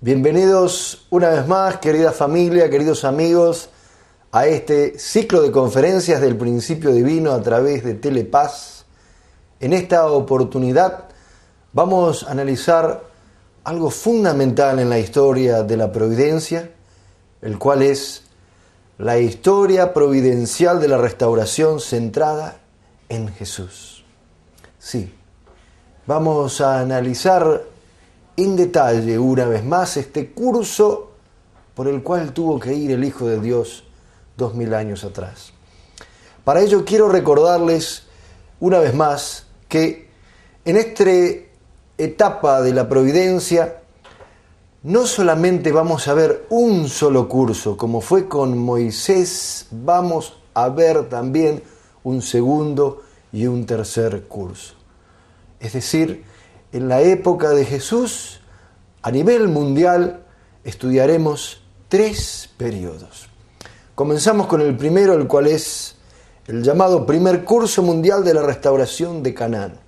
Bienvenidos una vez más, querida familia, queridos amigos, a este ciclo de conferencias del Principio Divino a través de Telepaz. En esta oportunidad vamos a analizar algo fundamental en la historia de la providencia, el cual es la historia providencial de la restauración centrada en Jesús. Sí, vamos a analizar en detalle una vez más este curso por el cual tuvo que ir el Hijo de Dios 2000 años atrás. Para ello quiero recordarles una vez más que en esta etapa de la providencia no solamente vamos a ver un solo curso, como fue con Moisés, vamos a ver también un segundo y un tercer curso. Es decir, en la época de Jesús, a nivel mundial, estudiaremos 3 periodos. Comenzamos con el primero, el cual es el llamado Primer Curso Mundial de la Restauración de Canaán.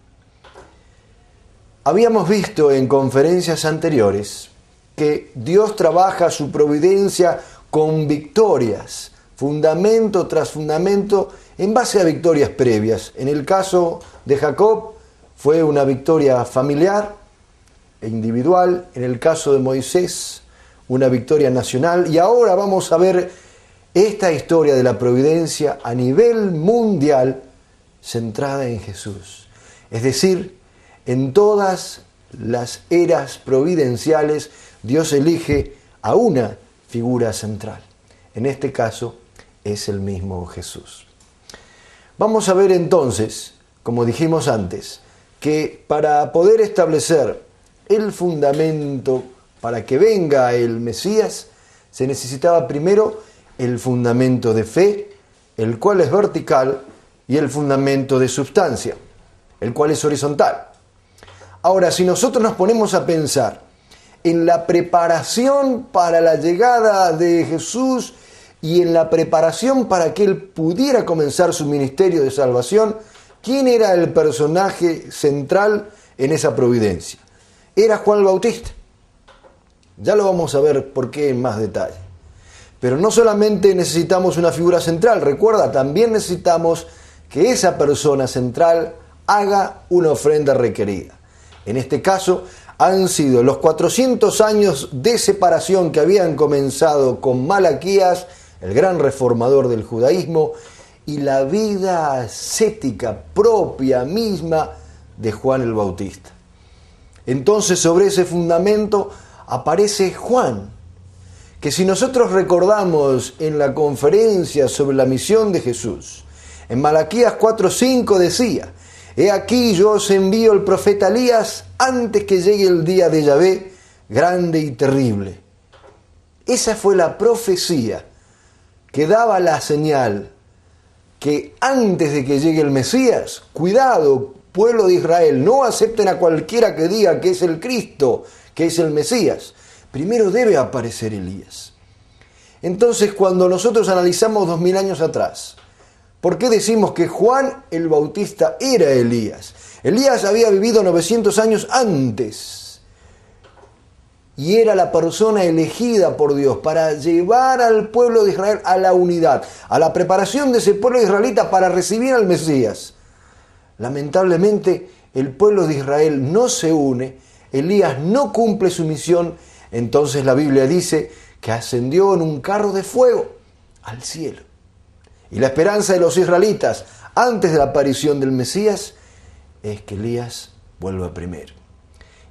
Habíamos visto en conferencias anteriores que Dios trabaja su providencia con victorias, fundamento tras fundamento, en base a victorias previas. En el caso de Jacob, fue una victoria familiar e individual. En el caso de Moisés, una victoria nacional. Y ahora vamos a ver esta historia de la providencia a nivel mundial centrada en Jesús. Es decir, en todas las eras providenciales, Dios elige a una figura central. En este caso, es el mismo Jesús. Vamos a ver entonces, como dijimos antes, que para poder establecer el fundamento para que venga el Mesías, se necesitaba primero el fundamento de fe, el cual es vertical, y el fundamento de substancia, el cual es horizontal. Ahora, si nosotros nos ponemos a pensar en la preparación para la llegada de Jesús y en la preparación para que Él pudiera comenzar su ministerio de salvación, ¿quién era el personaje central en esa providencia? Era Juan el Bautista. Ya lo vamos a ver por qué en más detalle. Pero no solamente necesitamos una figura central, recuerda, también necesitamos que esa persona central haga una ofrenda requerida. En este caso, han sido los 400 años de separación que habían comenzado con Malaquías, el gran reformador del judaísmo, y la vida ascética propia misma de Juan el Bautista. Entonces, sobre ese fundamento aparece Juan, que si nosotros recordamos en la conferencia sobre la misión de Jesús, en Malaquías 4:5 decía: «He aquí yo os envío el profeta Elías antes que llegue el día de Yahvé, grande y terrible». Esa fue la profecía que daba la señal que antes de que llegue el Mesías, cuidado, pueblo de Israel, no acepten a cualquiera que diga que es el Cristo, que es el Mesías. Primero debe aparecer Elías. Entonces, cuando nosotros analizamos 2000 años atrás, ¿por qué decimos que Juan el Bautista era Elías? Elías había vivido 900 años antes y era la persona elegida por Dios para llevar al pueblo de Israel a la unidad, a la preparación de ese pueblo israelita para recibir al Mesías. Lamentablemente, el pueblo de Israel no se une, Elías no cumple su misión, entonces la Biblia dice que ascendió en un carro de fuego al cielo. Y la esperanza de los israelitas antes de la aparición del Mesías es que Elías vuelva primero.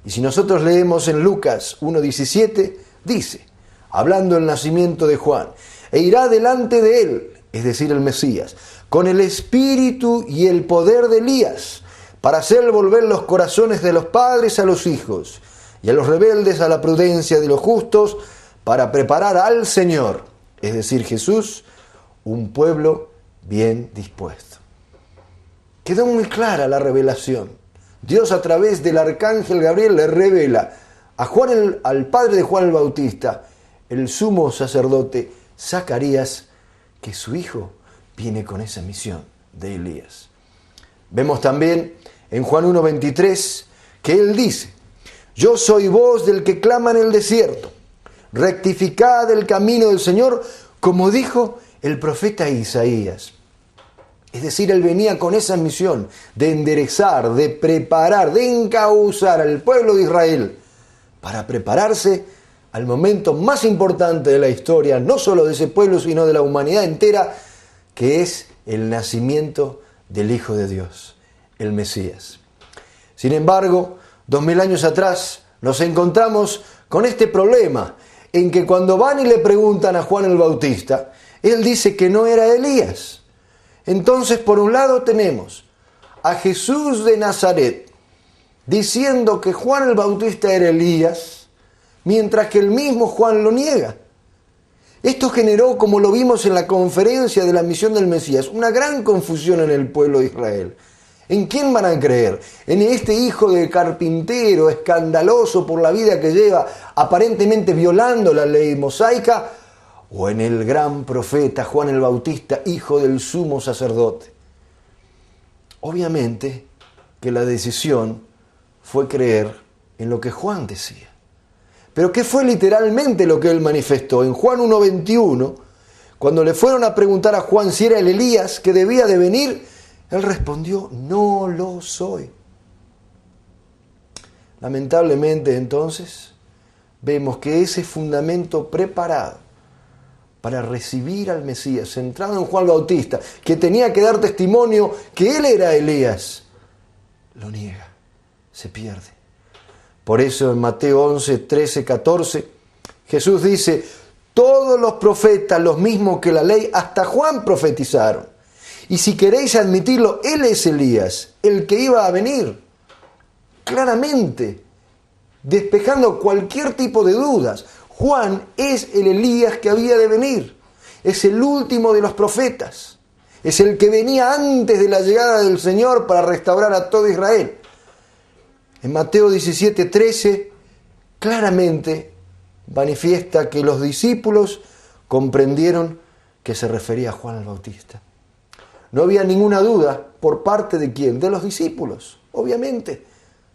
Y si nosotros leemos en Lucas 1:17, dice, hablando del nacimiento de Juan: «E irá delante de él», es decir, el Mesías, «con el espíritu y el poder de Elías, para hacer volver los corazones de los padres a los hijos, y a los rebeldes a la prudencia de los justos, para preparar al Señor», es decir, Jesús, «un pueblo bien dispuesto». Quedó muy clara la revelación. Dios, a través del arcángel Gabriel, le revela a Juan, al padre de Juan el Bautista, el sumo sacerdote Zacarías, que su hijo viene con esa misión de Elías. Vemos también en Juan 1:23 que él dice: Yo soy voz del que clama en el desierto. Rectificad el camino del Señor, como dijo el profeta Isaías. Es decir, él venía con esa misión de enderezar, de preparar, de encauzar al pueblo de Israel para prepararse al momento más importante de la historia, no solo de ese pueblo, sino de la humanidad entera, que es el nacimiento del Hijo de Dios, el Mesías. Sin embargo, 2000 años atrás nos encontramos con este problema, en que cuando van y le preguntan a Juan el Bautista, él dice que no era Elías. Entonces, por un lado tenemos a Jesús de Nazaret diciendo que Juan el Bautista era Elías, mientras que el mismo Juan lo niega. Esto generó, como lo vimos en la conferencia de la misión del Mesías, una gran confusión en el pueblo de Israel. ¿En quién van a creer? ¿En este hijo de carpintero, escandaloso por la vida que lleva, aparentemente violando la ley mosaica? ¿O en el gran profeta Juan el Bautista, hijo del sumo sacerdote? Obviamente que la decisión fue creer en lo que Juan decía. Pero ¿qué fue literalmente lo que él manifestó? En Juan 1:21, cuando le fueron a preguntar a Juan si era el Elías que debía de venir, él respondió: no lo soy. Lamentablemente, entonces, vemos que ese fundamento preparado para recibir al Mesías, centrado en Juan Bautista, que tenía que dar testimonio que él era Elías, lo niega, se pierde. Por eso en Mateo 11, 13, 14, Jesús dice: todos los profetas, los mismos que la ley, hasta Juan profetizaron. Y si queréis admitirlo, él es Elías, el que iba a venir. Claramente, despejando cualquier tipo de dudas. Juan es el Elías que había de venir. Es el último de los profetas. Es el que venía antes de la llegada del Señor para restaurar a todo Israel. En Mateo 17, 13, claramente manifiesta que los discípulos comprendieron que se refería a Juan el Bautista. No había ninguna duda por parte de quién, de los discípulos, obviamente.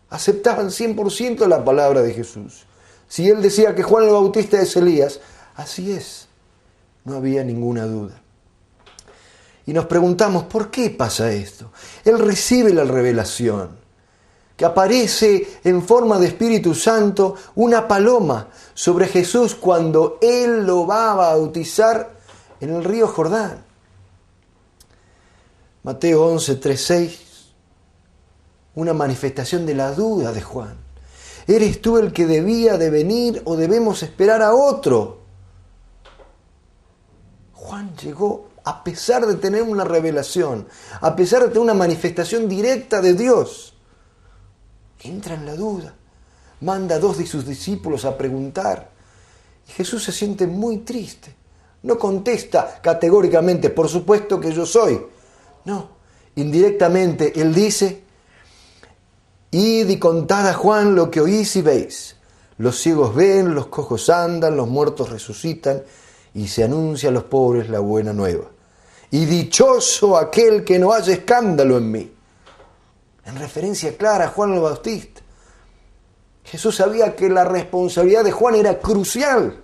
Aceptaban 100% la palabra de Jesús. Si él decía que Juan el Bautista es Elías, así es. No había ninguna duda. Y nos preguntamos, ¿por qué pasa esto? Él recibe la revelación, que aparece en forma de Espíritu Santo una paloma sobre Jesús cuando él lo va a bautizar en el río Jordán. Mateo 11, 3, 6, una manifestación de la duda de Juan. ¿Eres tú el que debía de venir o debemos esperar a otro? Juan llegó a pesar de tener una revelación, a pesar de tener una manifestación directa de Dios. Entra en la duda, manda a 2 de sus discípulos a preguntar. Y Jesús se siente muy triste. No contesta categóricamente, por supuesto que yo soy. No, indirectamente él dice: id y contad a Juan lo que oís y veis. Los ciegos ven, los cojos andan, los muertos resucitan, y se anuncia a los pobres la buena nueva. Y dichoso aquel que no haya escándalo en mí. En referencia clara a Juan el Bautista. Jesús sabía que la responsabilidad de Juan era crucial.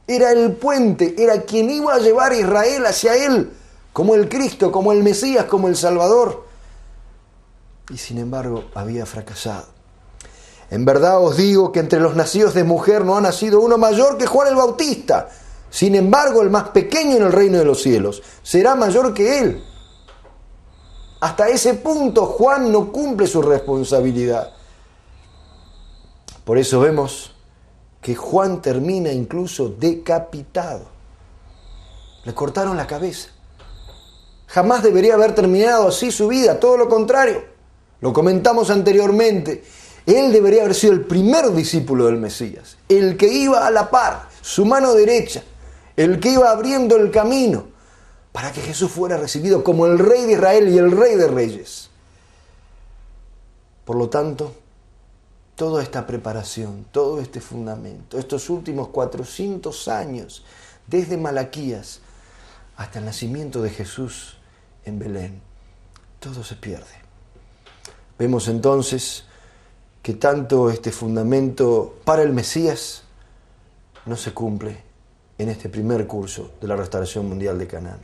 Era el puente, era quien iba a llevar a Israel hacia él, como el Cristo, como el Mesías, como el Salvador. Y sin embargo había fracasado. En verdad os digo que entre los nacidos de mujer no ha nacido uno mayor que Juan el Bautista. Sin embargo, el más pequeño en el reino de los cielos será mayor que él. Hasta ese punto Juan no cumple su responsabilidad. Por eso vemos que Juan termina incluso decapitado. Le cortaron la cabeza. Jamás debería haber terminado así su vida, todo lo contrario. Lo comentamos anteriormente. Él debería haber sido el primer discípulo del Mesías, el que iba a la par, su mano derecha, el que iba abriendo el camino para que Jesús fuera recibido como el Rey de Israel y el Rey de Reyes. Por lo tanto, toda esta preparación, todo este fundamento, estos últimos 400 años, desde Malaquías hasta el nacimiento de Jesús en Belén, todo se pierde. Vemos entonces que tanto este fundamento para el Mesías no se cumple en este primer curso de la restauración mundial de Canaán.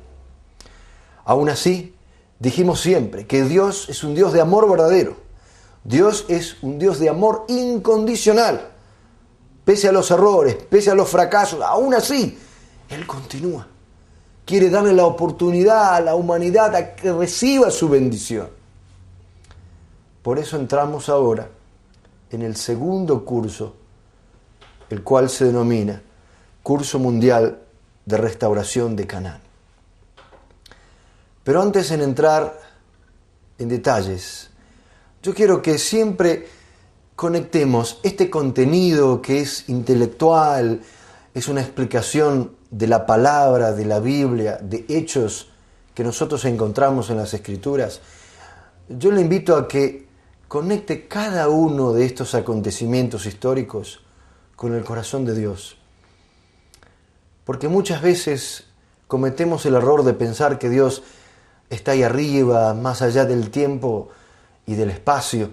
Aún así, dijimos siempre que Dios es un Dios de amor verdadero. Dios es un Dios de amor incondicional. Pese a los errores, pese a los fracasos, aún así, Él continúa. Quiere darle la oportunidad a la humanidad a que reciba su bendición. Por eso entramos ahora en el segundo curso, el cual se denomina Curso Mundial de Restauración de Canaán. Pero antes de entrar en detalles, yo quiero que siempre conectemos este contenido que es intelectual, es una explicación de la palabra, de la Biblia, de hechos que nosotros encontramos en las Escrituras. Yo le invito a que conecte cada uno de estos acontecimientos históricos con el corazón de Dios. Porque muchas veces cometemos el error de pensar que Dios está ahí arriba, más allá del tiempo y del espacio,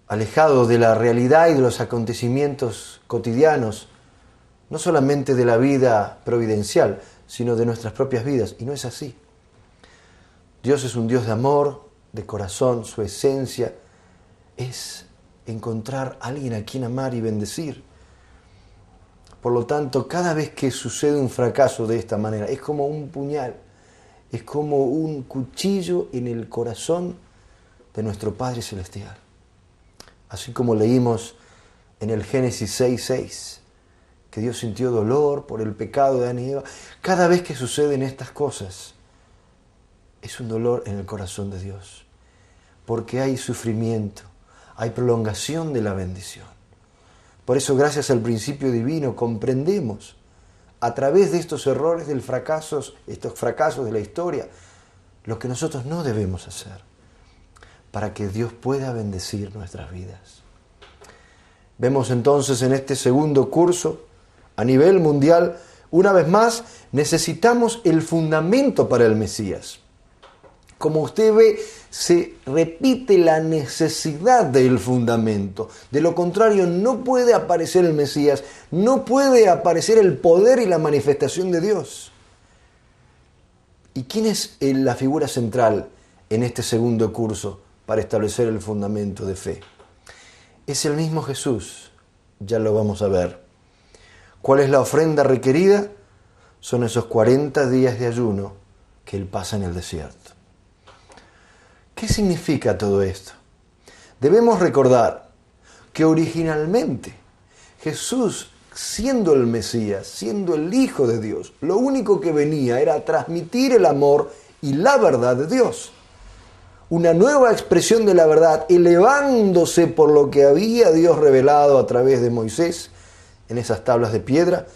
alejado de la realidad y de los acontecimientos cotidianos, no solamente de la vida providencial, sino de nuestras propias vidas. Y no es así. Dios es un Dios de amor, de corazón. Su esencia es encontrar a alguien a quien amar y bendecir. Por lo tanto, cada vez que sucede un fracaso de esta manera, es como un puñal, es como un cuchillo en el corazón de nuestro Padre Celestial. Así como leímos en el Génesis 6:6, que Dios sintió dolor por el pecado de Adán y Eva. Cada vez que suceden estas cosas, es un dolor en el corazón de Dios, porque hay sufrimiento, hay prolongación de la bendición. Por eso, gracias al principio divino, comprendemos a través de estos errores estos fracasos de la historia, lo que nosotros no debemos hacer para que Dios pueda bendecir nuestras vidas. Vemos entonces en este segundo curso, a nivel mundial, una vez más, necesitamos el fundamento para el Mesías. Como usted ve, se repite la necesidad del fundamento. De lo contrario, no puede aparecer el Mesías, no puede aparecer el poder y la manifestación de Dios. ¿Y quién es la figura central en este segundo curso para establecer el fundamento de fe? Es el mismo Jesús, ya lo vamos a ver. ¿Cuál es la ofrenda requerida? Son esos 40 días de ayuno que Él pasa en el desierto. ¿Qué significa todo esto? Debemos recordar que originalmente Jesús, siendo el Mesías, siendo el Hijo de Dios, lo único que venía era transmitir el amor y la verdad de Dios. Una nueva expresión de la verdad, elevándose por lo que había Dios revelado a través de Moisés en esas tablas de piedra,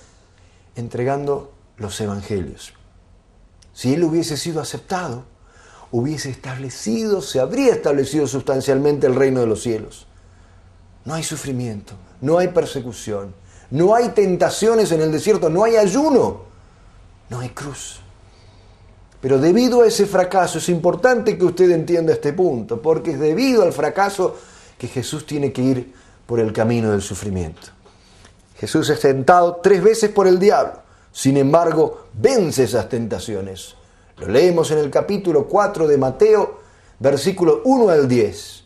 entregando los evangelios. Si Él hubiese sido aceptado, se habría establecido sustancialmente el reino de los cielos. No hay sufrimiento, no hay persecución, no hay tentaciones en el desierto, no hay ayuno, no hay cruz. Pero debido a ese fracaso, es importante que usted entienda este punto, porque es debido al fracaso que Jesús tiene que ir por el camino del sufrimiento. Jesús es tentado 3 veces por el diablo, sin embargo, vence esas tentaciones. Lo leemos en el capítulo 4 de Mateo, versículos 1 al 10.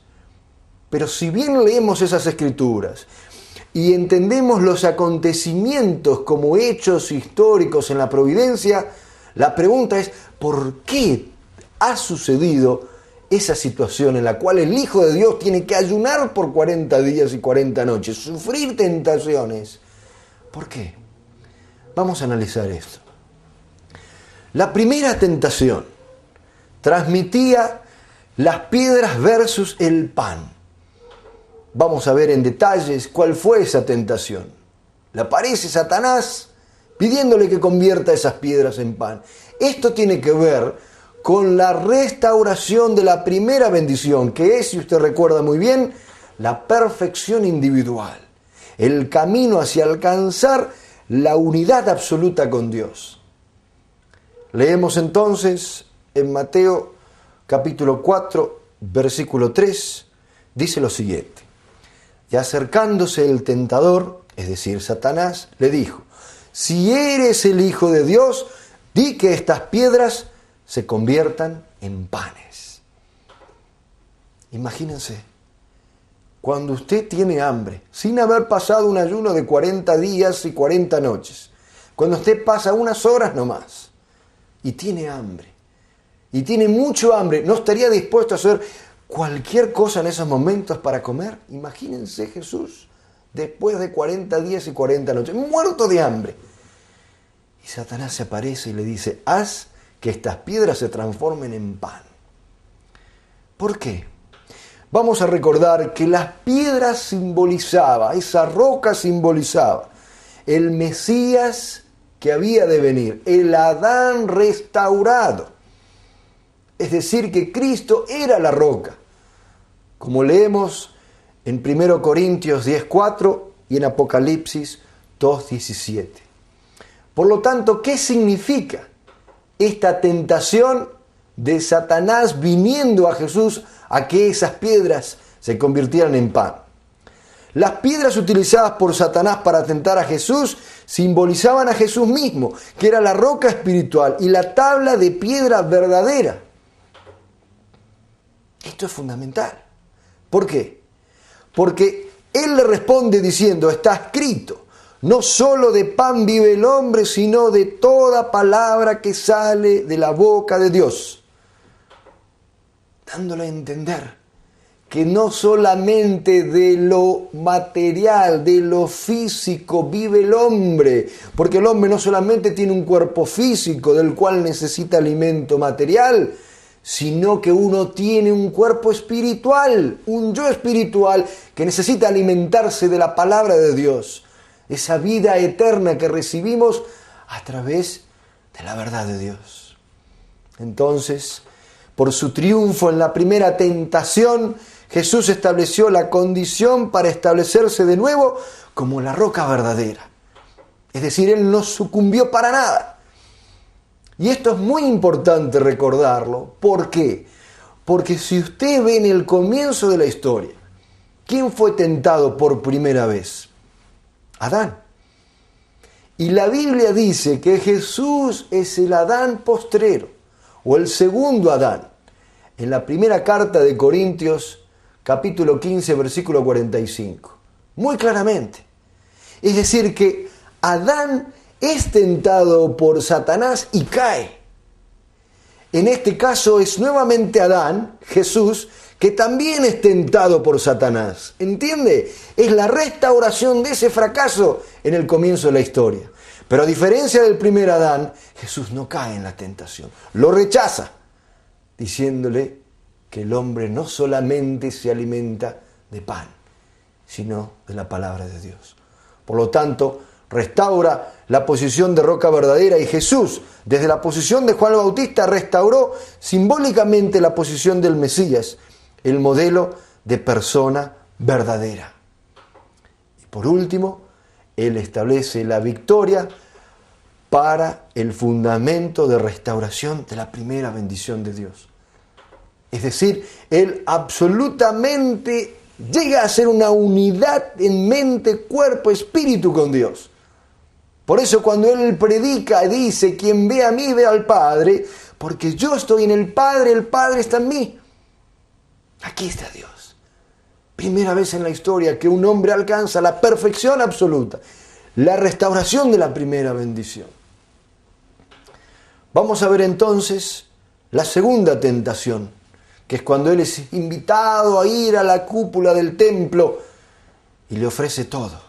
Pero si bien leemos esas escrituras y entendemos los acontecimientos como hechos históricos en la providencia, la pregunta es, ¿por qué ha sucedido esa situación en la cual el Hijo de Dios tiene que ayunar por 40 días y 40 noches, sufrir tentaciones? ¿Por qué? Vamos a analizar esto. La primera tentación transmitía las piedras versus el pan. Vamos a ver en detalles cuál fue esa tentación. Le aparece Satanás pidiéndole que convierta esas piedras en pan. Esto tiene que ver con la restauración de la primera bendición, que es, si usted recuerda muy bien, la perfección individual. El camino hacia alcanzar la unidad absoluta con Dios. Leemos entonces en Mateo capítulo 4, versículo 3, dice lo siguiente. Y acercándose el tentador, es decir, Satanás, le dijo: si eres el Hijo de Dios, di que estas piedras se conviertan en panes. Imagínense, cuando usted tiene hambre, sin haber pasado un ayuno de 40 días y 40 noches, cuando usted pasa unas horas nomás y tiene hambre, y tiene mucho hambre, ¿no estaría dispuesto a hacer cualquier cosa en esos momentos para comer? Imagínense Jesús, después de 40 días y 40 noches, muerto de hambre. Y Satanás se aparece y le dice: haz que estas piedras se transformen en pan. ¿Por qué? Vamos a recordar que las piedras simbolizaba, esa roca simbolizaba el Mesías que había de venir, el Adán restaurado. Es decir, que Cristo era la roca, como leemos en 1 Corintios 10:4 y en Apocalipsis 2:17. Por lo tanto, ¿qué significa esta tentación de Satanás viniendo a Jesús a que esas piedras se convirtieran en pan? Las piedras utilizadas por Satanás para tentar a Jesús simbolizaban a Jesús mismo, que era la roca espiritual y la tabla de piedra verdadera. Esto es fundamental. ¿Por qué? Porque él le responde diciendo: está escrito, no solo de pan vive el hombre, sino de toda palabra que sale de la boca de Dios. Dándole a entender que no solamente de lo material, de lo físico vive el hombre, porque el hombre no solamente tiene un cuerpo físico del cual necesita alimento material, sino que uno tiene un cuerpo espiritual, un yo espiritual que necesita alimentarse de la palabra de Dios, esa vida eterna que recibimos a través de la verdad de Dios. Entonces, por su triunfo en la primera tentación, Jesús estableció la condición para establecerse de nuevo como la roca verdadera. Es decir, Él no sucumbió para nada. Y esto es muy importante recordarlo. ¿Por qué? Porque si usted ve en el comienzo de la historia, ¿quién fue tentado por primera vez? Adán. Y la Biblia dice que Jesús es el Adán postrero, o el segundo Adán. En la primera carta de Corintios, capítulo 15, versículo 45. Muy claramente. Es decir, que Adán es tentado por Satanás y cae. En este caso es nuevamente Adán, Jesús, que también es tentado por Satanás. ¿Entiende? Es la restauración de ese fracaso en el comienzo de la historia. Pero a diferencia del primer Adán, Jesús no cae en la tentación. Lo rechaza, diciéndole que el hombre no solamente se alimenta de pan, sino de la palabra de Dios. Por lo tanto, restaura la posición de roca verdadera, y Jesús, desde la posición de Juan el Bautista, restauró simbólicamente la posición del Mesías, el modelo de persona verdadera. Y por último, Él establece la victoria para el fundamento de restauración de la primera bendición de Dios. Es decir, Él absolutamente llega a ser una unidad en mente, cuerpo, espíritu con Dios. Por eso cuando Él predica, dice: quien ve a mí, ve al Padre, porque yo estoy en el Padre está en mí. Aquí está Dios. Primera vez en la historia que un hombre alcanza la perfección absoluta, la restauración de la primera bendición. Vamos a ver entonces la segunda tentación, que es cuando él es invitado a ir a la cúpula del templo y le ofrece todo.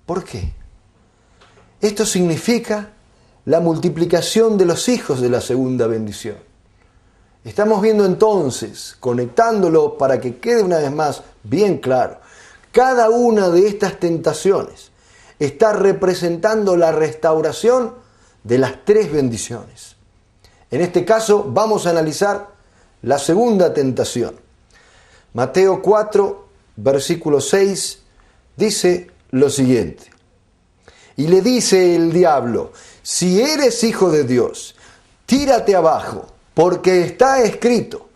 ¿Por qué? Esto significa la multiplicación de los hijos de la segunda bendición. Estamos viendo entonces, conectándolo para que quede una vez más bien claro, cada una de estas tentaciones está representando la restauración de las tres bendiciones. En este caso vamos a analizar la segunda tentación. Mateo 4, versículo 6, dice lo siguiente: y le dice el diablo: si eres hijo de Dios, tírate abajo, porque está escrito: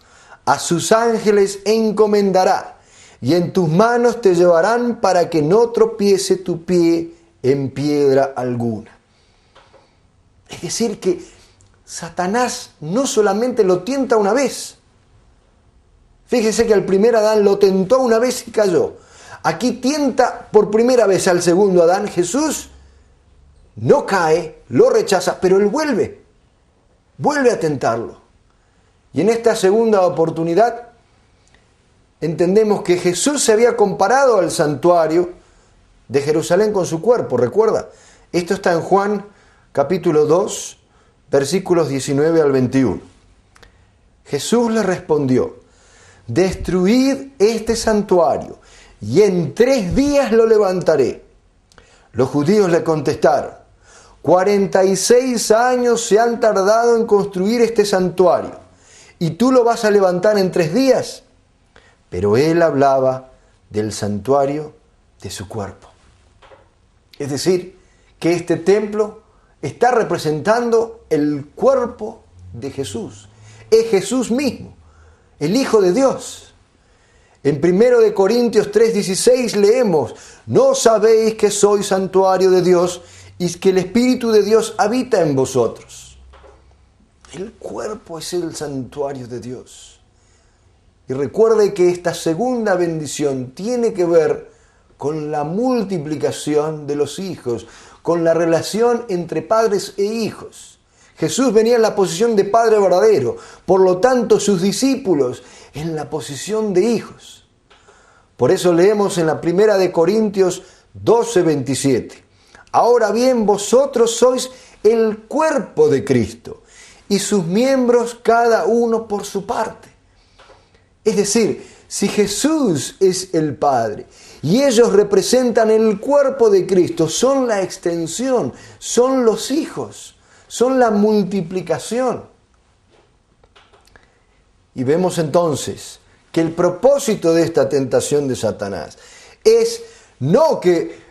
a sus ángeles encomendará, y en tus manos te llevarán para que no tropiece tu pie en piedra alguna. Es decir, que Satanás no solamente lo tienta una vez. Fíjese que al primer Adán lo tentó una vez y cayó. Aquí tienta por primera vez al segundo Adán. Jesús no cae, lo rechaza, pero él vuelve a tentarlo. Y en esta segunda oportunidad entendemos que Jesús se había comparado al santuario de Jerusalén con su cuerpo, ¿recuerda? Esto está en Juan capítulo 2, versículos 19 al 21. Jesús le respondió: destruid este santuario y en 3 días lo levantaré. Los judíos le contestaron: 46 años se han tardado en construir este santuario, ¿y tú lo vas a levantar en 3 días? Pero él hablaba del santuario de su cuerpo. Es decir, que este templo está representando el cuerpo de Jesús. Es Jesús mismo, el Hijo de Dios. En 1 Corintios 3:16 leemos: ¿no sabéis que sois santuario de Dios y que el Espíritu de Dios habita en vosotros? El cuerpo es el santuario de Dios. Y recuerde que esta segunda bendición tiene que ver con la multiplicación de los hijos, con la relación entre padres e hijos. Jesús venía en la posición de padre verdadero, por lo tanto sus discípulos en la posición de hijos. Por eso leemos en la 1 Corintios 12:27. Ahora bien, vosotros sois el cuerpo de Cristo y sus miembros cada uno por su parte. Es decir, si Jesús es el Padre y ellos representan el cuerpo de Cristo, son la extensión, son los hijos, son la multiplicación. Y vemos entonces que el propósito de esta tentación de Satanás es no que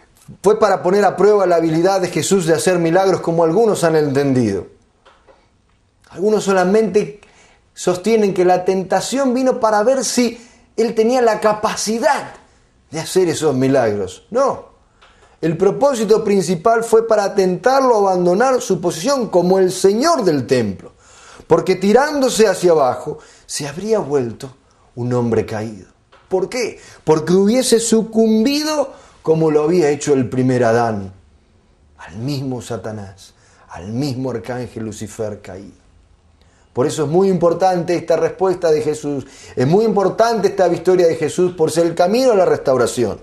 fue para poner a prueba la habilidad de Jesús de hacer milagros como algunos han entendido. Algunos solamente sostienen que la tentación vino para ver si él tenía la capacidad de hacer esos milagros. No, el propósito principal fue para tentarlo a abandonar su posición como el Señor del templo, porque tirándose hacia abajo se habría vuelto un hombre caído. ¿Por qué? Porque hubiese sucumbido como lo había hecho el primer Adán, al mismo Satanás, al mismo arcángel Lucifer caído. Por eso es muy importante esta respuesta de Jesús, es muy importante esta victoria de Jesús por ser el camino a la restauración.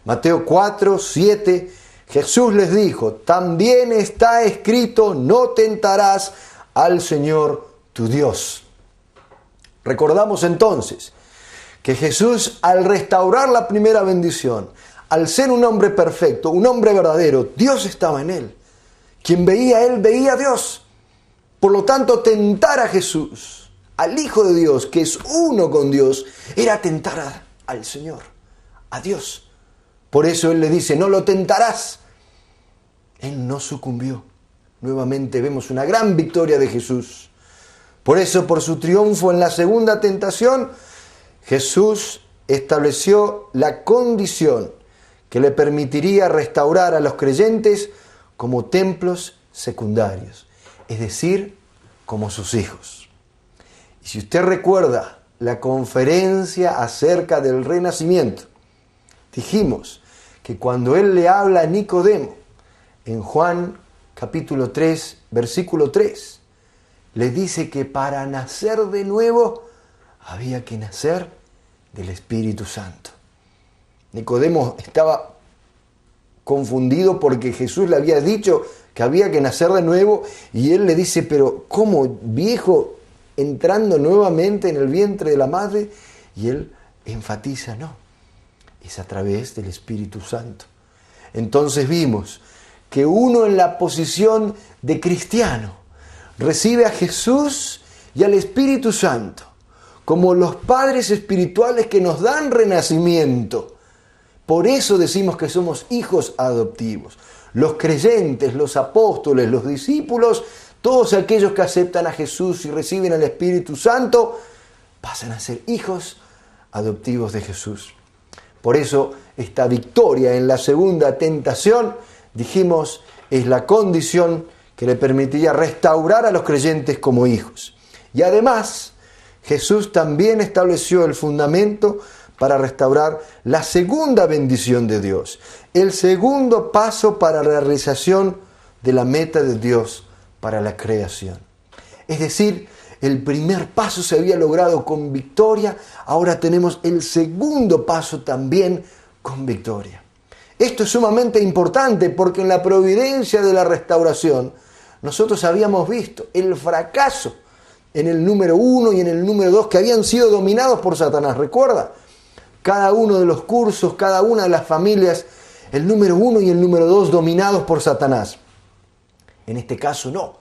Mateo 4:7, Jesús les dijo: también está escrito, no tentarás al Señor tu Dios. Recordamos entonces que Jesús, al restaurar la primera bendición, al ser un hombre perfecto, un hombre verdadero, Dios estaba en él. Quien veía a él, veía a Dios. Por lo tanto, tentar a Jesús, al Hijo de Dios, que es uno con Dios, era tentar al Señor, a Dios. Por eso Él le dice: no lo tentarás. Él no sucumbió. Nuevamente vemos una gran victoria de Jesús. Por eso, por su triunfo en la segunda tentación, Jesús estableció la condición que le permitiría restaurar a los creyentes como templos secundarios, es decir, como sus hijos. Y si usted recuerda la conferencia acerca del renacimiento, dijimos que cuando él le habla a Nicodemo, en Juan capítulo 3, versículo 3, le dice que para nacer de nuevo había que nacer del Espíritu Santo. Nicodemo estaba confundido porque Jesús le había dicho que había que nacer de nuevo y él le dice: pero ¿cómo, viejo, entrando nuevamente en el vientre de la madre? Y él enfatiza: no, es a través del Espíritu Santo. Entonces vimos que uno en la posición de cristiano recibe a Jesús y al Espíritu Santo como los padres espirituales que nos dan renacimiento. Por eso decimos que somos hijos adoptivos. Los creyentes, los apóstoles, los discípulos, todos aquellos que aceptan a Jesús y reciben al Espíritu Santo, pasan a ser hijos adoptivos de Jesús. Por eso esta victoria en la segunda tentación, dijimos, es la condición que le permitiría restaurar a los creyentes como hijos. Y además, Jesús también estableció el fundamento para restaurar la segunda bendición de Dios, el segundo paso para la realización de la meta de Dios para la creación. Es decir, el primer paso se había logrado con victoria, ahora tenemos el segundo paso también con victoria. Esto es sumamente importante porque en la providencia de la restauración nosotros habíamos visto el fracaso en el número 1 y en el número 2 que habían sido dominados por Satanás. ¿Recuerda? Cada uno de los cursos, cada una de las familias, el número 1 y el número 2 dominados por Satanás. En este caso no.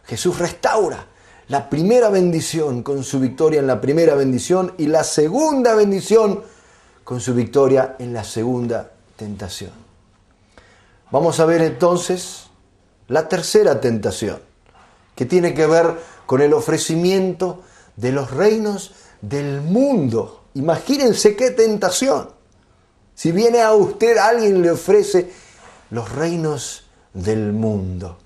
Jesús restaura la primera bendición con su victoria en la primera bendición y la segunda bendición con su victoria en la segunda tentación. Vamos a ver entonces la tercera tentación, que tiene que ver con el ofrecimiento de los reinos del mundo. Imagínense qué tentación. Si viene a usted alguien y le ofrece los reinos del mundo.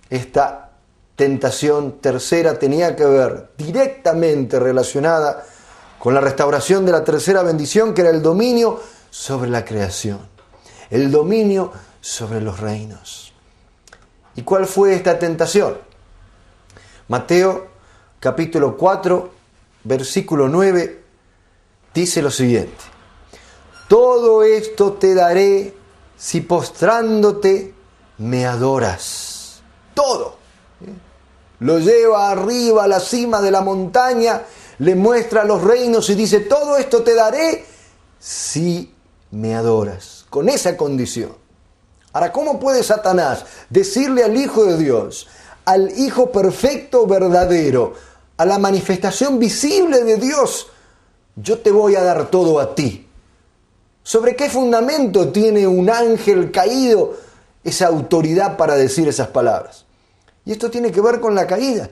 Esta tentación tercera tenía que ver directamente relacionada con la restauración de la tercera bendición, que era el dominio sobre la creación, el dominio sobre los reinos. ¿Y cuál fue esta tentación? Mateo capítulo 4, versículo 9, dice lo siguiente: todo esto te daré si postrándote me adoras. Todo. Lo lleva arriba a la cima de la montaña, le muestra los reinos y dice, todo esto te daré si me adoras, con esa condición. Ahora, ¿cómo puede Satanás decirle al Hijo de Dios, al Hijo perfecto, verdadero, a la manifestación visible de Dios, yo te voy a dar todo a ti? ¿Sobre qué fundamento tiene un ángel caído esa autoridad para decir esas palabras? Y esto tiene que ver con la caída.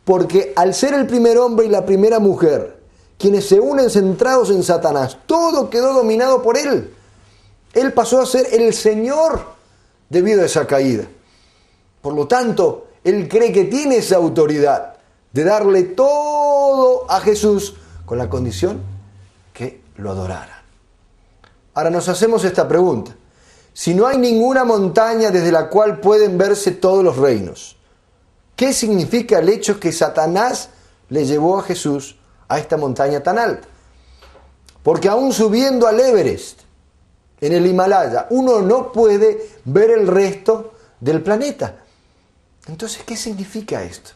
Porque al ser el primer hombre y la primera mujer, quienes se unen centrados en Satanás, todo quedó dominado por él. Él pasó a ser el Señor debido a esa caída. Por lo tanto, él cree que tiene esa autoridad de darle todo a Jesús con la condición que lo adoraran. Ahora nos hacemos esta pregunta. Si no hay ninguna montaña desde la cual pueden verse todos los reinos, ¿qué significa el hecho que Satanás le llevó a Jesús a esta montaña tan alta? Porque aún subiendo al Everest, en el Himalaya, uno no puede ver el resto del planeta. Entonces, ¿qué significa esto?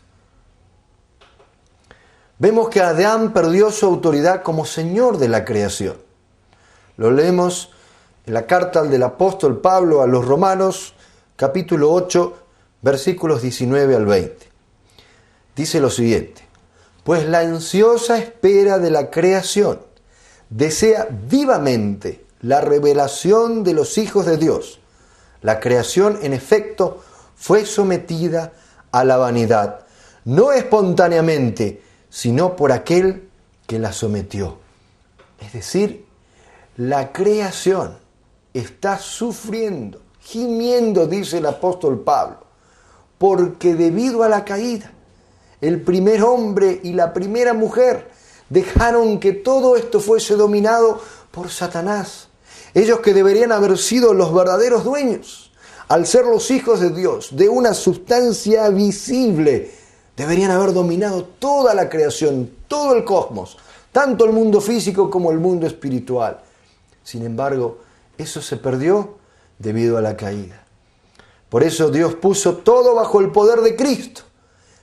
Vemos que Adán perdió su autoridad como Señor de la creación. Lo leemos en la carta del apóstol Pablo a los Romanos, capítulo 8, versículos 19 al 20. Dice lo siguiente: pues la ansiosa espera de la creación desea vivamente la revelación de los hijos de Dios. La creación, en efecto, fue sometida a la vanidad, no espontáneamente, sino por aquel que la sometió. Es decir, la creación está sufriendo, gimiendo, dice el apóstol Pablo, porque debido a la caída, el primer hombre y la primera mujer dejaron que todo esto fuese dominado por Satanás. Ellos que deberían haber sido los verdaderos dueños, al ser los hijos de Dios, de una sustancia visible, deberían haber dominado toda la creación, todo el cosmos, tanto el mundo físico como el mundo espiritual. Sin embargo, eso se perdió debido a la caída. Por eso Dios puso todo bajo el poder de Cristo.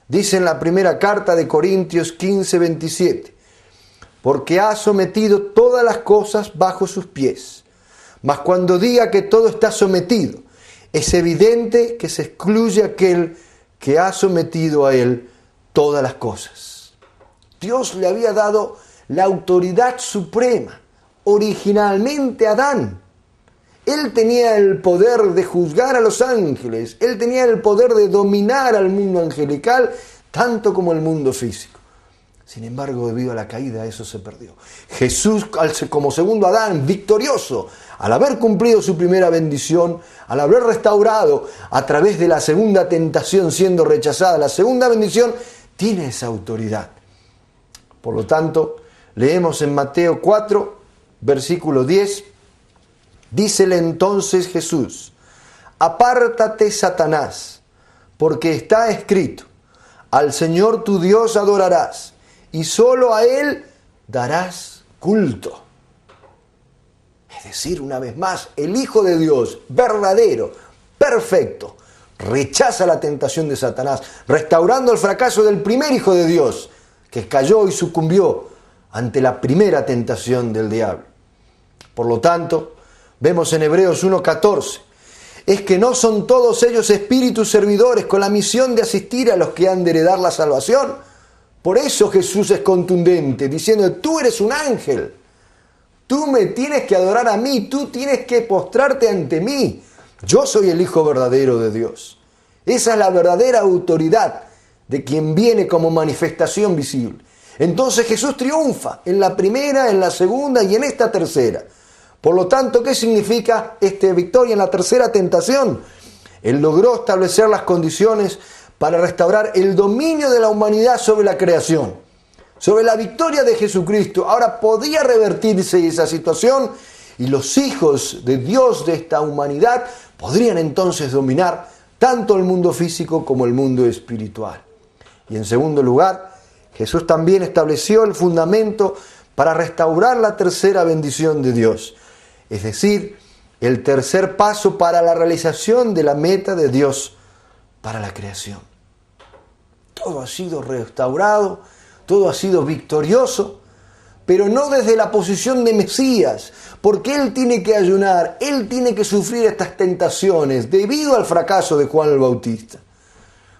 Dice en la primera carta de Corintios 15, 27, porque ha sometido todas las cosas bajo sus pies. Mas cuando diga que todo está sometido, es evidente que se excluye aquel que ha sometido a él todas las cosas. Dios le había dado la autoridad suprema originalmente a Adán. Él tenía el poder de juzgar a los ángeles, él tenía el poder de dominar al mundo angelical, tanto como el mundo físico. Sin embargo, debido a la caída, eso se perdió. Jesús, como segundo Adán, victorioso, al haber cumplido su primera bendición, al haber restaurado a través de la segunda tentación siendo rechazada, la segunda bendición, tiene esa autoridad. Por lo tanto, leemos en Mateo 4, versículo 10, dícele entonces Jesús: apártate, Satanás, porque está escrito, al Señor tu Dios adorarás, y solo a Él darás culto. Es decir, una vez más, el Hijo de Dios, verdadero, perfecto, rechaza la tentación de Satanás, restaurando el fracaso del primer Hijo de Dios, que cayó y sucumbió ante la primera tentación del diablo. Por lo tanto, vemos en Hebreos 1:14, es que no son todos ellos espíritus servidores con la misión de asistir a los que han de heredar la salvación. Por eso Jesús es contundente, diciendo: tú eres un ángel, tú me tienes que adorar a mí, tú tienes que postrarte ante mí. Yo soy el Hijo verdadero de Dios. Esa es la verdadera autoridad de quien viene como manifestación visible. Entonces Jesús triunfa en la primera, en la segunda y en esta tercera. Por lo tanto, ¿qué significa esta victoria en la tercera tentación? Él logró establecer las condiciones para restaurar el dominio de la humanidad sobre la creación, sobre la victoria de Jesucristo. Ahora podía revertirse esa situación y los hijos de Dios de esta humanidad podrían entonces dominar tanto el mundo físico como el mundo espiritual. Y en segundo lugar, Jesús también estableció el fundamento para restaurar la tercera bendición de Dios, es decir, el tercer paso para la realización de la meta de Dios para la creación. Todo ha sido restaurado, todo ha sido victorioso, pero no desde la posición de Mesías, porque Él tiene que ayunar, Él tiene que sufrir estas tentaciones debido al fracaso de Juan el Bautista.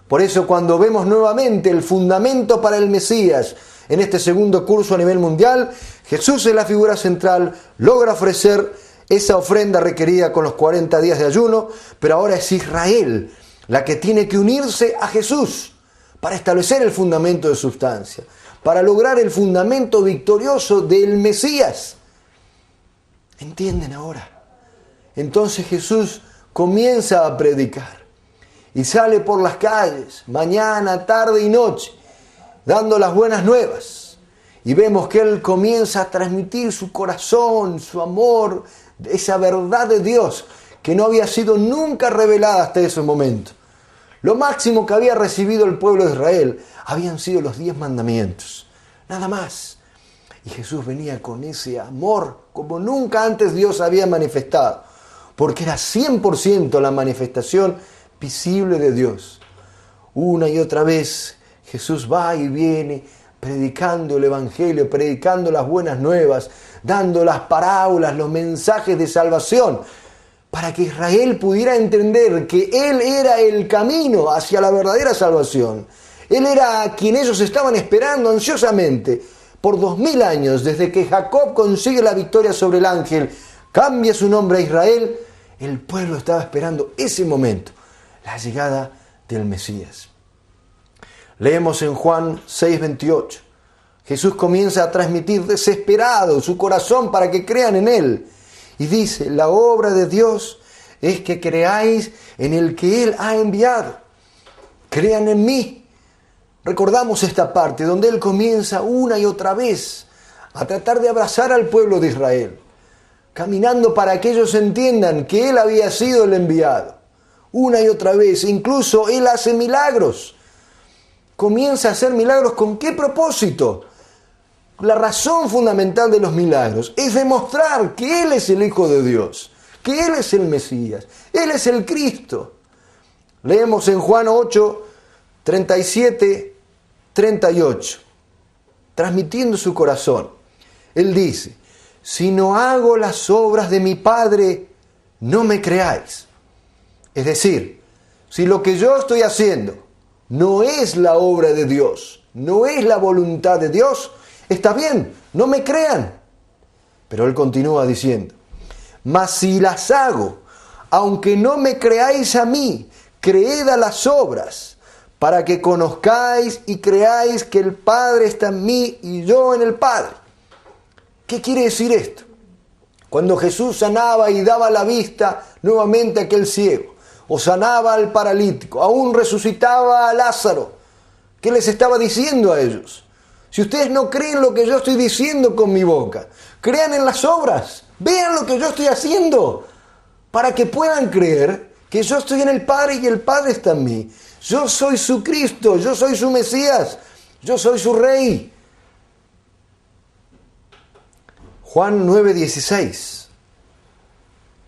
Por eso, cuando vemos nuevamente el fundamento para el Mesías en este segundo curso a nivel mundial, Jesús es la figura central, logra ofrecer esa ofrenda requerida con los 40 días de ayuno, pero ahora es Israel la que tiene que unirse a Jesús para establecer el fundamento de sustancia, para lograr el fundamento victorioso del Mesías. ¿Entienden ahora? Entonces Jesús comienza a predicar y sale por las calles, mañana, tarde y noche, dando las buenas nuevas. Y vemos que Él comienza a transmitir su corazón, su amor, esa verdad de Dios que no había sido nunca revelada hasta ese momento. Lo máximo que había recibido el pueblo de Israel habían sido los 10 mandamientos, nada más. Y Jesús venía con ese amor como nunca antes Dios había manifestado, porque era 100% la manifestación visible de Dios. Una y otra vez Jesús va y viene predicando el Evangelio, predicando las buenas nuevas, dando las parábolas, los mensajes de salvación, para que Israel pudiera entender que Él era el camino hacia la verdadera salvación. Él era a quien ellos estaban esperando ansiosamente por 2000 años, desde que Jacob consigue la victoria sobre el ángel, cambia su nombre a Israel. El pueblo estaba esperando ese momento, la llegada del Mesías. Leemos en Juan 6:28. Jesús comienza a transmitir desesperado su corazón para que crean en Él. Y dice: la obra de Dios es que creáis en el que Él ha enviado. Crean en mí. Recordamos esta parte donde Él comienza una y otra vez a tratar de abrazar al pueblo de Israel, caminando para que ellos entiendan que Él había sido el enviado. Una y otra vez, incluso Él hace milagros. Comienza a hacer milagros. ¿Con qué propósito? La razón fundamental de los milagros es demostrar que Él es el Hijo de Dios, que Él es el Mesías, Él es el Cristo. Leemos en Juan 8, 37, 38, transmitiendo su corazón. Él dice: si no hago las obras de mi Padre, no me creáis. Es decir, si lo que yo estoy haciendo no es la obra de Dios, no es la voluntad de Dios, está bien, no me crean. Pero Él continúa diciendo: mas si las hago, aunque no me creáis a mí, creed a las obras, para que conozcáis y creáis que el Padre está en mí y yo en el Padre. ¿Qué quiere decir esto? Cuando Jesús sanaba y daba la vista nuevamente a aquel ciego, o sanaba al paralítico, aún resucitaba a Lázaro, ¿qué les estaba diciendo a ellos? Si ustedes no creen lo que yo estoy diciendo con mi boca, crean en las obras, vean lo que yo estoy haciendo, para que puedan creer que yo estoy en el Padre y el Padre está en mí. Yo soy su Cristo, yo soy su Mesías, yo soy su Rey. Juan 9:16.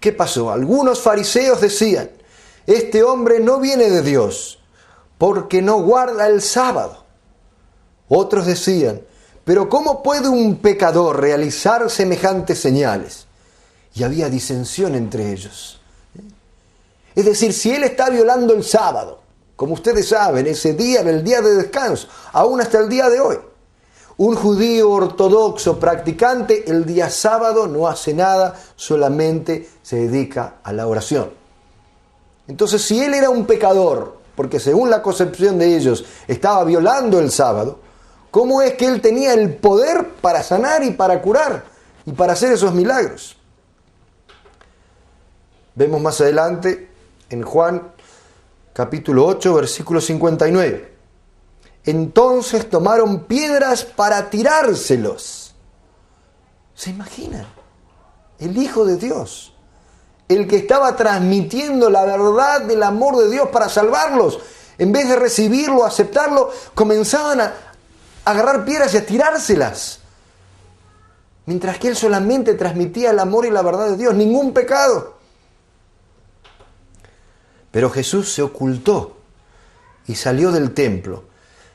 ¿Qué pasó? Algunos fariseos decían, este hombre no viene de Dios, porque no guarda el sábado. Otros decían, pero ¿cómo puede un pecador realizar semejantes señales? Y había disensión entre ellos. Es decir, si él está violando el sábado, como ustedes saben, ese día era el día de descanso, aún hasta el día de hoy. Un judío ortodoxo practicante el día sábado no hace nada, solamente se dedica a la oración. Entonces, si él era un pecador, porque según la concepción de ellos estaba violando el sábado, ¿cómo es que él tenía el poder para sanar y para curar y para hacer esos milagros? Vemos más adelante en Juan capítulo 8, versículo 59. Entonces tomaron piedras para tirárselos. ¿Se imaginan? El Hijo de Dios, el que estaba transmitiendo la verdad del amor de Dios para salvarlos, en vez de recibirlo, aceptarlo, comenzaban a agarrar piedras y a tirárselas. Mientras que él solamente transmitía el amor y la verdad de Dios, ningún pecado. Pero Jesús se ocultó y salió del templo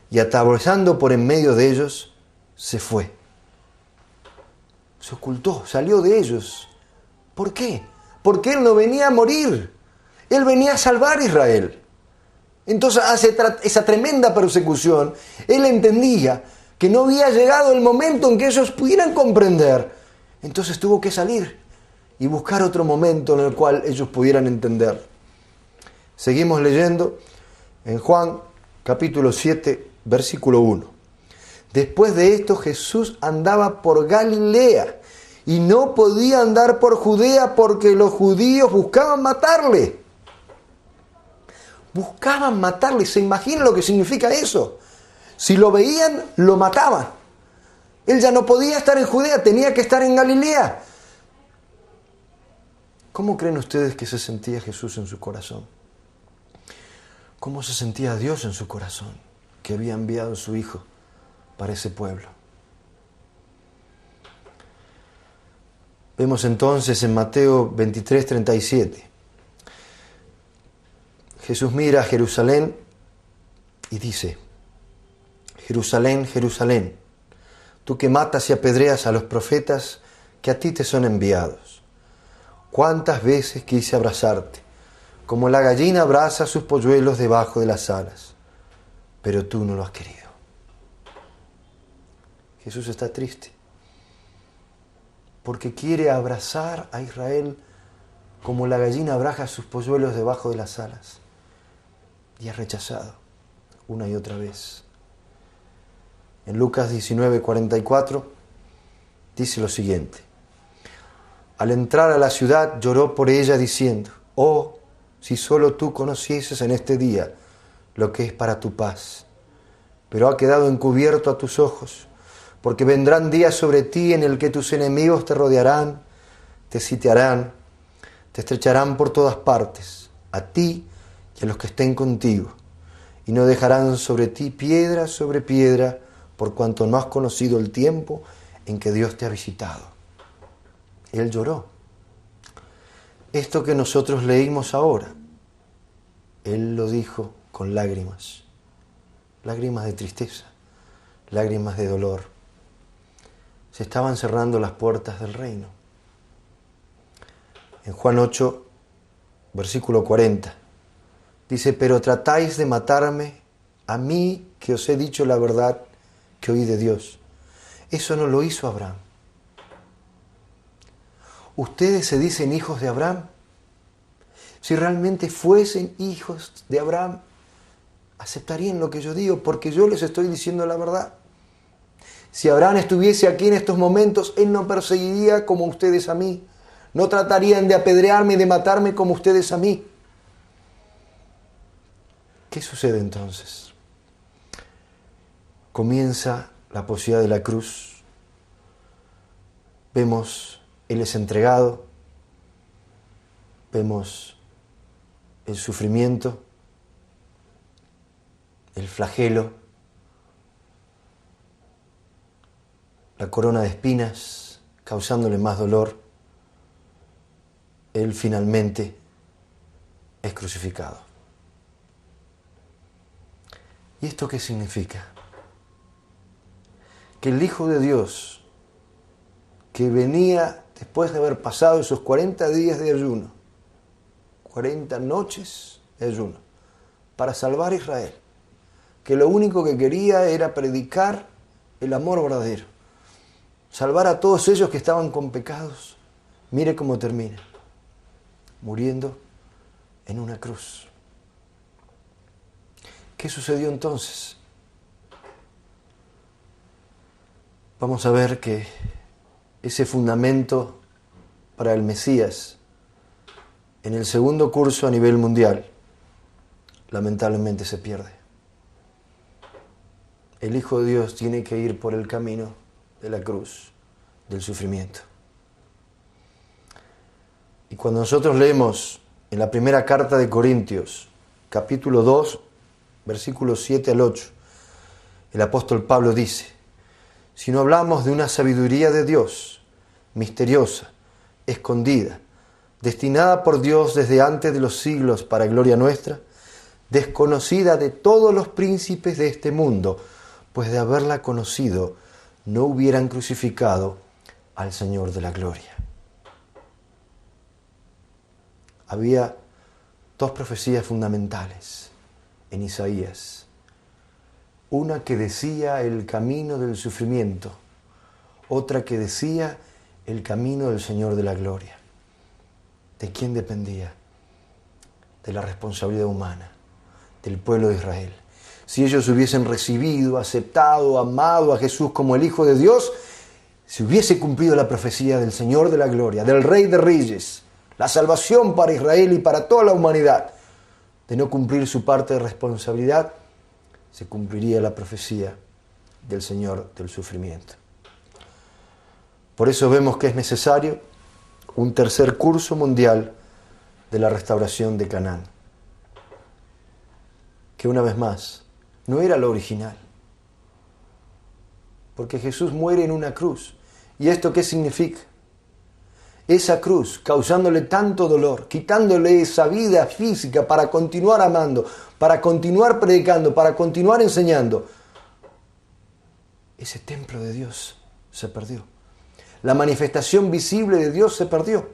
y atravesando por en medio de ellos, se fue. Se ocultó, salió de ellos. ¿Por qué? Porque él no venía a morir. Él venía a salvar a Israel. Entonces, hace esa tremenda persecución, él entendía que no había llegado el momento en que ellos pudieran comprender. Entonces tuvo que salir y buscar otro momento en el cual ellos pudieran entender. Seguimos leyendo en Juan capítulo 7, versículo 1. Después de esto Jesús andaba por Galilea y no podía andar por Judea porque los judíos buscaban matarle. Buscaban matarle. ¿Se imaginan lo que significa eso? Si lo veían, lo mataban. Él ya no podía estar en Judea, tenía que estar en Galilea. ¿Cómo creen ustedes que se sentía Jesús en su corazón? ¿Cómo se sentía Dios en su corazón, que había enviado a su Hijo para ese pueblo? Vemos entonces en Mateo 23:37. Jesús mira a Jerusalén y dice, Jerusalén, Jerusalén, tú que matas y apedreas a los profetas que a ti te son enviados. ¿Cuántas veces quise abrazarte? Como la gallina abraza a sus polluelos debajo de las alas, pero tú no lo has querido. Jesús está triste porque quiere abrazar a Israel como la gallina abraza a sus polluelos debajo de las alas, y es rechazado una y otra vez. En Lucas 19:44 dice lo siguiente: al entrar a la ciudad lloró por ella diciendo, oh, si solo tú conocieses en este día lo que es para tu paz. Pero ha quedado encubierto a tus ojos, porque vendrán días sobre ti en el que tus enemigos te rodearán, te sitiarán, te estrecharán por todas partes, a ti y a los que estén contigo, y no dejarán sobre ti piedra sobre piedra, por cuanto no has conocido el tiempo en que Dios te ha visitado. Él lloró. Esto que nosotros leímos ahora, Él lo dijo con lágrimas, lágrimas de tristeza, lágrimas de dolor. Se estaban cerrando las puertas del reino. En Juan 8, versículo 40, dice, pero tratáis de matarme a mí que os he dicho la verdad que oí de Dios. Eso no lo hizo Abraham. ¿Ustedes se dicen hijos de Abraham? Si realmente fuesen hijos de Abraham, aceptarían lo que yo digo porque yo les estoy diciendo la verdad. Si Abraham estuviese aquí en estos momentos, él no perseguiría como ustedes a mí. No tratarían de apedrearme y de matarme como ustedes a mí. ¿Qué sucede entonces? Comienza la posibilidad de la cruz. Vemos, Él es entregado. Vemos el sufrimiento, el flagelo, la corona de espinas, causándole más dolor. Él finalmente es crucificado. ¿Y esto qué significa? Que el Hijo de Dios, que venía después de haber pasado esos 40 días de ayuno, 40 noches de ayuno, para salvar a Israel, que lo único que quería era predicar el amor verdadero, salvar a todos ellos que estaban con pecados. Mire cómo termina, muriendo en una cruz. ¿Qué sucedió entonces? Vamos a ver que ese fundamento para el Mesías en el segundo curso a nivel mundial lamentablemente se pierde. El Hijo de Dios tiene que ir por el camino de la cruz, del sufrimiento. Y cuando nosotros leemos en la primera carta de Corintios, capítulo 2, versículos 7 al 8, el apóstol Pablo dice: si no hablamos de una sabiduría de Dios, misteriosa, escondida, destinada por Dios desde antes de los siglos para gloria nuestra, desconocida de todos los príncipes de este mundo, pues de haberla conocido no hubieran crucificado al Señor de la gloria. Había dos profecías fundamentales en Isaías. Una que decía el camino del sufrimiento, otra que decía el camino del Señor de la gloria. ¿De quién dependía? De la responsabilidad humana, del pueblo de Israel. Si ellos hubiesen recibido, aceptado, amado a Jesús como el Hijo de Dios, se hubiese cumplido la profecía del Señor de la gloria, del Rey de Reyes, la salvación para Israel y para toda la humanidad. De no cumplir su parte de responsabilidad, se cumpliría la profecía del Señor del sufrimiento. Por eso vemos que es necesario un tercer curso mundial de la restauración de Canaán, que una vez más no era lo original, porque Jesús muere en una cruz. ¿Y esto qué significa? Esa cruz, causándole tanto dolor, quitándole esa vida física para continuar amando, para continuar predicando, para continuar enseñando, ese templo de Dios se perdió. La manifestación visible de Dios se perdió.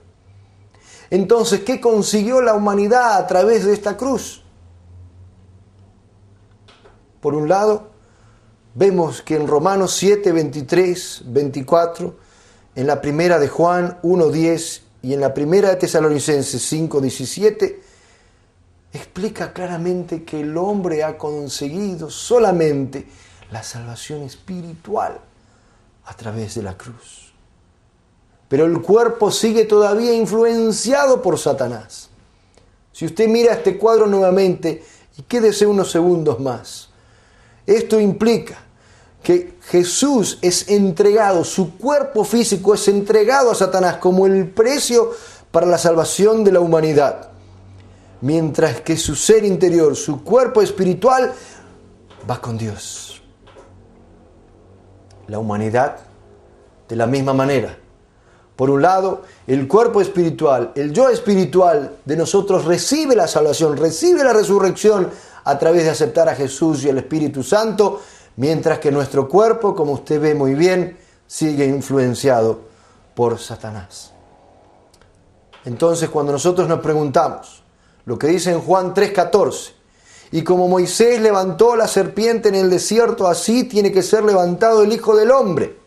Entonces, ¿qué consiguió la humanidad a través de esta cruz? Por un lado, vemos que en Romanos 7, 23, 24, en la primera de Juan 1, 10 y en la primera de Tesalonicenses 5, 17, explica claramente que el hombre ha conseguido solamente la salvación espiritual a través de la cruz. Pero el cuerpo sigue todavía influenciado por Satanás. Si usted mira este cuadro nuevamente y quédese unos segundos más, esto implica que Jesús es entregado, su cuerpo físico es entregado a Satanás como el precio para la salvación de la humanidad, mientras que su ser interior, su cuerpo espiritual, va con Dios. La humanidad, de la misma manera. Por un lado, el cuerpo espiritual, el yo espiritual de nosotros recibe la salvación, recibe la resurrección a través de aceptar a Jesús y al Espíritu Santo, mientras que nuestro cuerpo, como usted ve muy bien, sigue influenciado por Satanás. Entonces, cuando nosotros nos preguntamos lo que dice en Juan 3:14, y como Moisés levantó la serpiente en el desierto, así tiene que ser levantado el Hijo del Hombre.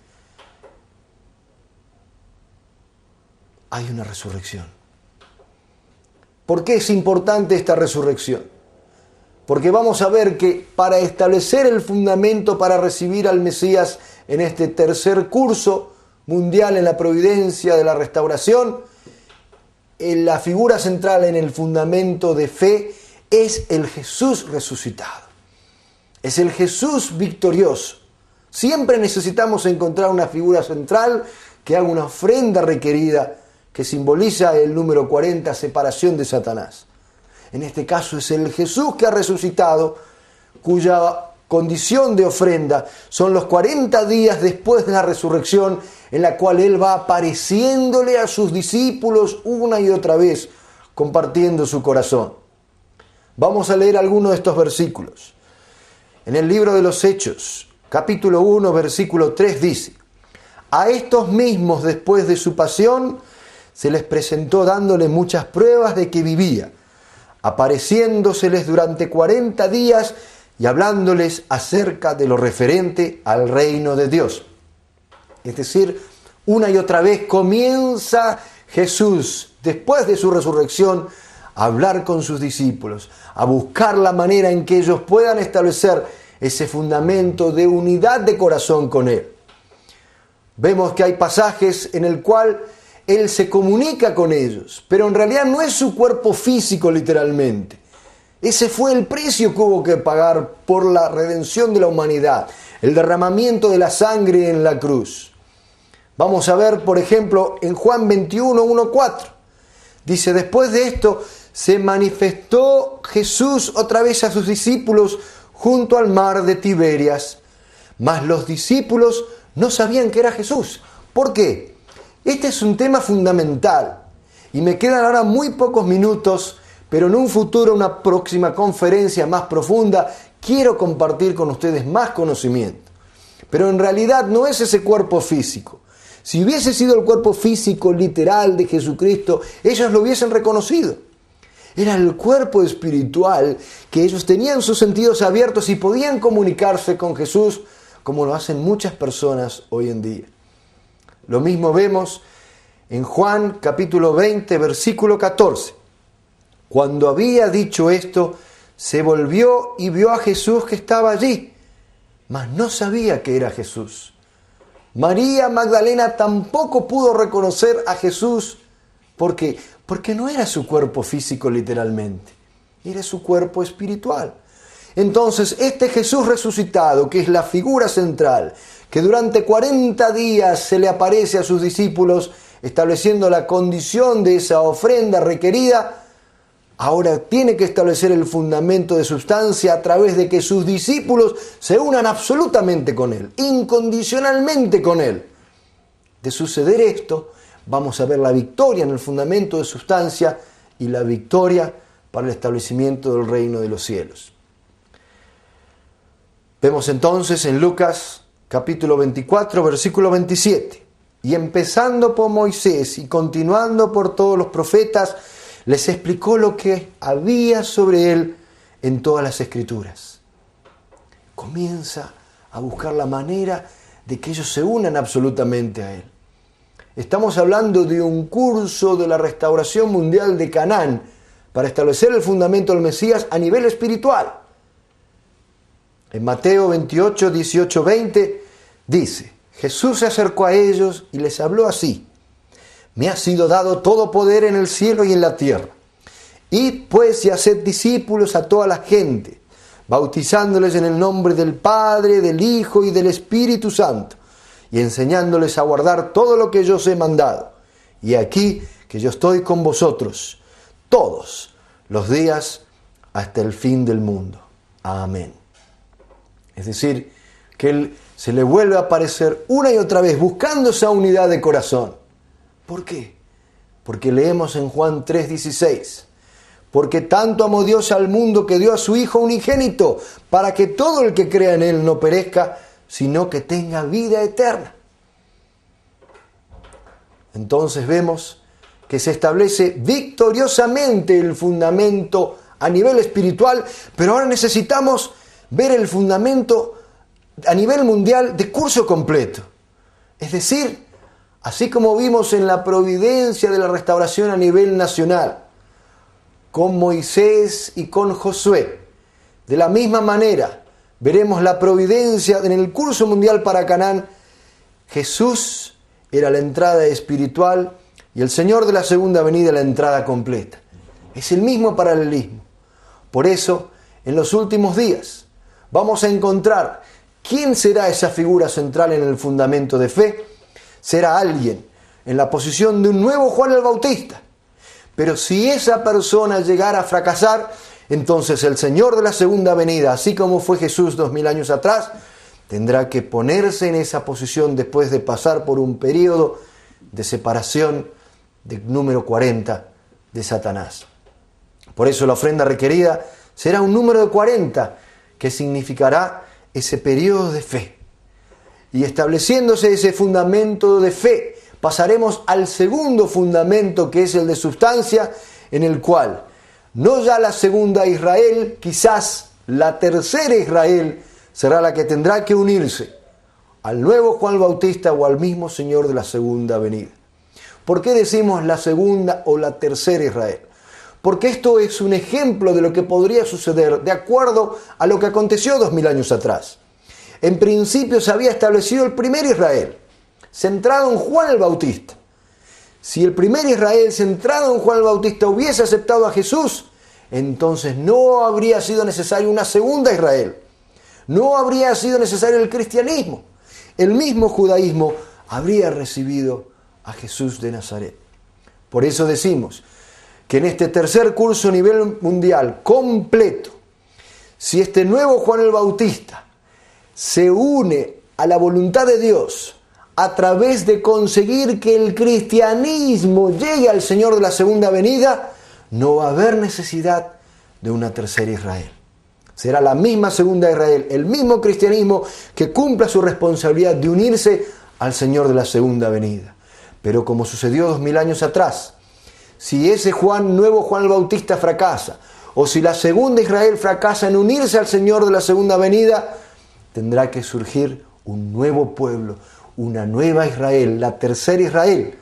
Hay una resurrección. ¿Por qué es importante esta resurrección? porque vamos a ver que para establecer el fundamento para recibir al Mesías en este tercer curso mundial en la providencia de la restauración, la figura central en el fundamento de fe es el Jesús resucitado. Es el Jesús victorioso. Siempre necesitamos encontrar una figura central que haga una ofrenda requerida que simboliza el número 40, separación de Satanás. En este caso es el Jesús que ha resucitado, cuya condición de ofrenda son los 40 días después de la resurrección, en la cual Él va apareciéndole a sus discípulos una y otra vez, compartiendo su corazón. Vamos a leer algunos de estos versículos. En el libro de los Hechos, capítulo 1, versículo 3 dice: a estos mismos, después de su pasión, se les presentó dándole muchas pruebas de que vivía, apareciéndoseles durante 40 días y hablándoles acerca de lo referente al reino de Dios. Es decir, una y otra vez comienza Jesús, después de su resurrección, a hablar con sus discípulos, a buscar la manera en que ellos puedan establecer ese fundamento de unidad de corazón con Él. Vemos que hay pasajes en el cual Él se comunica con ellos, pero en realidad no es su cuerpo físico literalmente. Ese fue el precio que hubo que pagar por la redención de la humanidad, el derramamiento de la sangre en la cruz. Vamos a ver, por ejemplo, en Juan 21, 1, 4. Dice: después de esto se manifestó Jesús otra vez a sus discípulos junto al mar de Tiberias, mas los discípulos no sabían que era Jesús. ¿Por qué? Este es un tema fundamental y me quedan ahora muy pocos minutos, pero en un futuro, una próxima conferencia más profunda, quiero compartir con ustedes más conocimiento. Pero en realidad no es ese cuerpo físico. Si hubiese sido el cuerpo físico literal de Jesucristo, ellos lo hubiesen reconocido. Era el cuerpo espiritual que ellos tenían sus sentidos abiertos y podían comunicarse con Jesús como lo hacen muchas personas hoy en día. Lo mismo vemos en Juan capítulo 20, versículo 14. Cuando había dicho esto, se volvió y vio a Jesús que estaba allí, mas no sabía que era Jesús. María Magdalena tampoco pudo reconocer a Jesús. ¿Por qué? Porque no era su cuerpo físico literalmente, era su cuerpo espiritual. Entonces, este Jesús resucitado, que es la figura central, que durante 40 días se le aparece a sus discípulos, estableciendo la condición de esa ofrenda requerida, ahora tiene que establecer el fundamento de sustancia a través de que sus discípulos se unan absolutamente con Él, incondicionalmente con Él. De suceder esto, vamos a ver la victoria en el fundamento de sustancia y la victoria para el establecimiento del reino de los cielos. Vemos entonces en Lucas capítulo 24, versículo 27. Y empezando por Moisés y continuando por todos los profetas, les explicó lo que había sobre él en todas las escrituras. Comienza a buscar la manera de que ellos se unan absolutamente a él. Estamos hablando de un curso de la restauración mundial de Canaán para establecer el fundamento del Mesías a nivel espiritual. En Mateo 28, 18, 20 dice: Jesús se acercó a ellos y les habló así: me ha sido dado todo poder en el cielo y en la tierra. Id pues y haced discípulos a toda la gente, bautizándoles en el nombre del Padre, del Hijo y del Espíritu Santo, y enseñándoles a guardar todo lo que yo os he mandado. Y aquí que yo estoy con vosotros todos los días hasta el fin del mundo. Amén. Es decir, que Él se le vuelve a aparecer una y otra vez buscando esa unidad de corazón. ¿Por qué? Porque leemos en Juan 3:16: porque tanto amó Dios al mundo que dio a su Hijo unigénito, para que todo el que crea en Él no perezca, sino que tenga vida eterna. Entonces vemos que se establece victoriosamente el fundamento a nivel espiritual, pero ahora necesitamos ver el fundamento a nivel mundial de curso completo. Es decir, así como vimos en la providencia de la restauración a nivel nacional, con Moisés y con Josué, De la misma manera, veremos la providencia en el curso mundial para Canaán. Jesús era la entrada espiritual y el Señor de la segunda venida la entrada completa. Es el mismo paralelismo. Por eso, en los últimos días, vamos a encontrar quién será esa figura central en el fundamento de fe. Será alguien en la posición de un nuevo Juan el Bautista. Pero si esa persona llegara a fracasar, entonces el Señor de la segunda venida, así como fue Jesús 2000 años atrás, tendrá que ponerse en esa posición después de pasar por un periodo de separación del número 40 de Satanás. Por eso la ofrenda requerida será un número de 40, que significará ese periodo de fe. Y estableciéndose ese fundamento de fe, pasaremos al segundo fundamento, que es el de sustancia, en el cual no ya la segunda Israel, quizás la tercera Israel será la que tendrá que unirse al nuevo Juan Bautista o al mismo Señor de la segunda venida. ¿Por qué decimos la segunda o la tercera Israel? Porque esto es un ejemplo de lo que podría suceder de acuerdo a lo que aconteció 2000 años atrás. En principio se había establecido el primer Israel, centrado en Juan el Bautista. Si el primer Israel, centrado en Juan el Bautista, hubiese aceptado a Jesús, entonces no habría sido necesario una segunda Israel. No habría sido necesario el cristianismo. El mismo judaísmo habría recibido a Jesús de Nazaret. Por eso decimos que en este tercer curso a nivel mundial completo, si este nuevo Juan el Bautista se une a la voluntad de Dios a través de conseguir que el cristianismo llegue al Señor de la segunda venida, no va a haber necesidad de una tercera Israel. Será la misma segunda Israel, el mismo cristianismo que cumpla su responsabilidad de unirse al Señor de la segunda venida. Pero como sucedió 2000 años atrás, si ese nuevo Juan el Bautista fracasa, o si la segunda Israel fracasa en unirse al Señor de la segunda venida, tendrá que surgir un nuevo pueblo, una nueva Israel, la tercera Israel,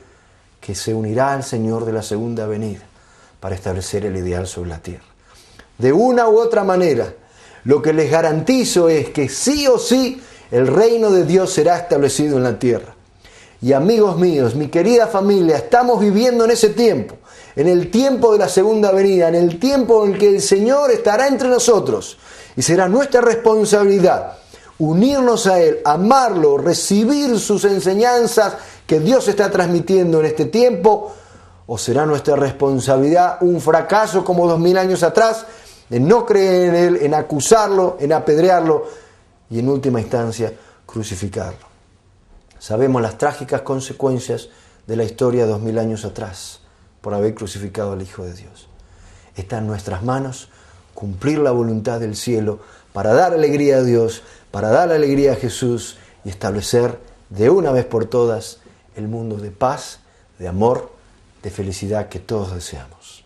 que se unirá al Señor de la segunda venida para establecer el ideal sobre la tierra. De una u otra manera, lo que les garantizo es que sí o sí el reino de Dios será establecido en la tierra. Y amigos míos, mi querida familia, estamos viviendo en ese tiempo, en el tiempo de la segunda venida, en el tiempo en que el Señor estará entre nosotros y será nuestra responsabilidad unirnos a Él, amarlo, recibir sus enseñanzas que Dios está transmitiendo en este tiempo, o será nuestra responsabilidad un fracaso como 2000 años atrás, en no creer en Él, en acusarlo, en apedrearlo y en última instancia crucificarlo. Sabemos las trágicas consecuencias de la historia 2000 años atrás por haber crucificado al Hijo de Dios. Está en nuestras manos cumplir la voluntad del cielo para dar alegría a Dios, para dar alegría a Jesús y establecer de una vez por todas el mundo de paz, de amor, de felicidad que todos deseamos.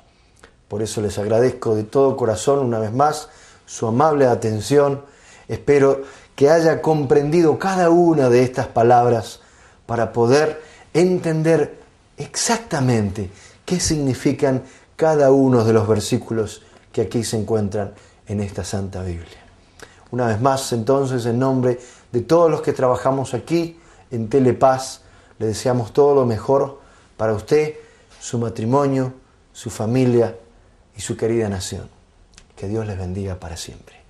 Por eso les agradezco de todo corazón una vez más su amable atención. Espero que haya comprendido cada una de estas palabras para poder entender exactamente qué significan cada uno de los versículos que aquí se encuentran en esta Santa Biblia. Una vez más, entonces, en nombre de todos los que trabajamos aquí en Telepaz, le deseamos todo lo mejor para usted, su matrimonio, su familia y su querida nación. Que Dios les bendiga para siempre.